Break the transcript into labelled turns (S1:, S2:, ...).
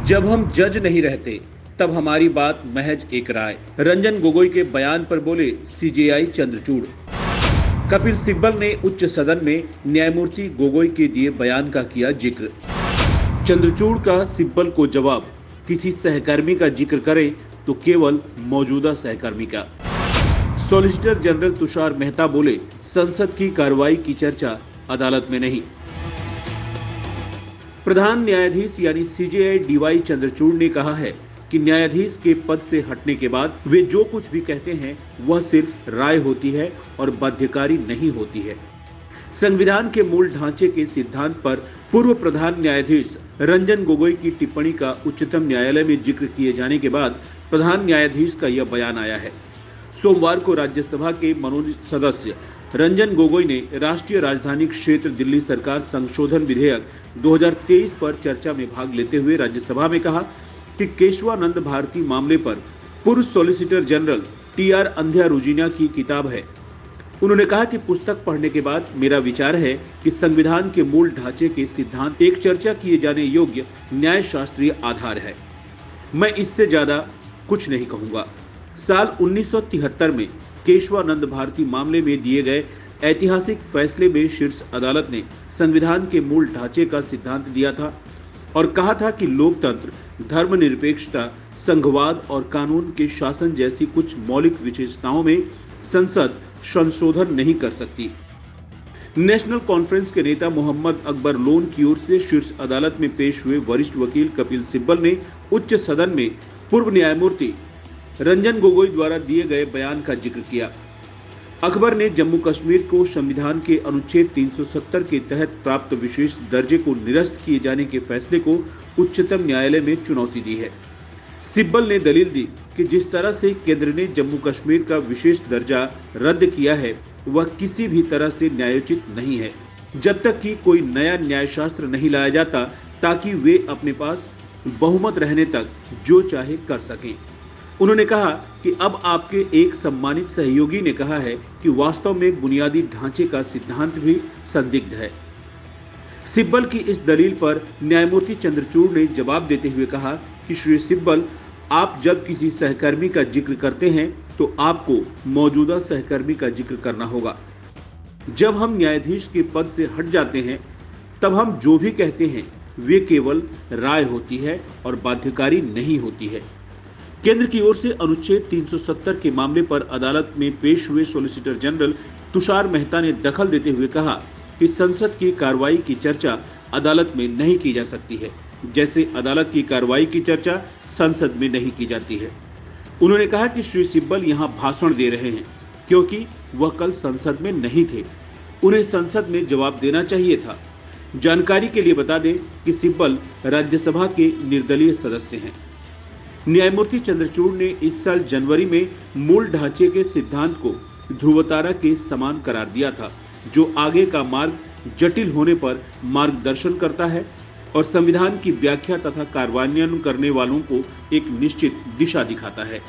S1: जब हम जज नहीं रहते तब हमारी बात महज एक राय। रंजन गोगोई के बयान पर बोले सीजेआई चंद्रचूड़। कपिल सिब्बल ने उच्च सदन में न्यायमूर्ति गोगोई के दिए बयान का किया जिक्र। चंद्रचूड़ का सिब्बल को जवाब, किसी सहकर्मी का जिक्र करे तो केवल मौजूदा सहकर्मी का। सॉलिसिटर जनरल तुषार मेहता बोले संसद की कार्रवाई की चर्चा अदालत में नहीं। प्रधान न्यायाधीश यानी सीजेआई डीवाई चंद्रचूड़ ने कहा है कि न्यायाधीश के पद से हटने के बाद वे जो कुछ भी कहते हैं वह सिर्फ राय होती है और बाध्यकारी नहीं होती है। संविधान के मूल ढांचे के सिद्धांत पर पूर्व प्रधान न्यायाधीश रंजन गोगोई की टिप्पणी का उच्चतम न्यायालय में जिक्र किए जाने के बाद प्रधान न्यायाधीश का यह बयान आया है। सोमवार को राज्यसभा के मनोनीत सदस्य रंजन गोगोई ने राष्ट्रीय राजधानी क्षेत्र दिल्ली सरकार संशोधन विधेयक 2023 पर चर्चा में भाग लेते हुए राज्यसभा में कहा कि केशवानंद भारती मामले पर पूर्व सॉलिसिटर जनरल टीआर अंध्या रुजिना की किताब है। उन्होंने कहा कि पुस्तक पढ़ने के बाद मेरा विचार है कि संविधान के मूल ढांचे के सिद्धांत एक चर्चा किए जाने योग्य न्याय शास्त्रीय आधार है। मैं इससे ज्यादा कुछ नहीं कहूंगा। साल 1973 में केशवानंद भारती मामले में दिए गए ऐतिहासिक फैसले में शीर्ष अदालत ने संविधान के मूल ढांचे का सिद्धांत दिया था और कहा था कि लोकतंत्र, धर्मनिरपेक्षता, संघवाद और कानून के शासन जैसी कुछ मौलिक विशेषताओं में संसद संशोधन नहीं कर सकती। नेशनल कॉन्फ्रेंस के नेता मोहम्मद अकबर लोन की ओर से शीर्ष अदालत में पेश हुए वरिष्ठ वकील कपिल सिब्बल ने उच्च सदन में पूर्व न्यायमूर्ति रंजन गोगोई द्वारा दिए गए बयान का जिक्र किया। अकबर ने जम्मू कश्मीर को संविधान के अनुच्छेद 370 के तहत प्राप्त विशेष दर्जे को निरस्त किए जाने के फैसले को उच्चतम न्यायालय में चुनौती दी है। सिब्बल ने दलील दी कि जिस तरह से केंद्र ने जम्मू कश्मीर का विशेष दर्जा रद्द किया है वह किसी भी तरह से न्यायोचित नहीं है, जब तक कि कोई नया न्यायशास्त्र नहीं लाया जाता ताकि वे अपने पास बहुमत रहने तक जो चाहे कर सकें। उन्होंने कहा कि अब आपके एक सम्मानित सहयोगी ने कहा है कि वास्तव में बुनियादी ढांचे का सिद्धांत भी संदिग्ध है। सिब्बल की इस दलील पर न्यायमूर्ति चंद्रचूड़ ने जवाब देते हुए कहा कि श्री सिब्बल, आप जब किसी सहकर्मी का जिक्र करते हैं तो आपको मौजूदा सहकर्मी का जिक्र करना होगा। जब हम न्यायाधीश के पद से हट जाते हैं तब हम जो भी कहते हैं वे केवल राय होती है और बाध्यकारी नहीं होती है। केंद्र की ओर से अनुच्छेद 370 के मामले पर अदालत में पेश हुए सॉलिसिटर जनरल तुषार मेहता ने दखल देते हुए कहा कि संसद की कार्रवाई की चर्चा अदालत में नहीं की जा सकती है, जैसे अदालत की कार्रवाई की चर्चा संसद में नहीं की जाती है। उन्होंने कहा कि श्री सिब्बल यहां भाषण दे रहे हैं क्योंकि वह कल संसद में नहीं थे। उन्हें संसद में जवाब देना चाहिए था। जानकारी के लिए बता दें कि सिब्बल राज्यसभा के निर्दलीय सदस्य हैं। न्यायमूर्ति चंद्रचूड़ ने इस साल जनवरी में मूल ढांचे के सिद्धांत को ध्रुवतारा के समान करार दिया था, जो आगे का मार्ग जटिल होने पर मार्गदर्शन करता है और संविधान की व्याख्या तथा कार्यान्वयन करने वालों को एक निश्चित दिशा दिखाता है।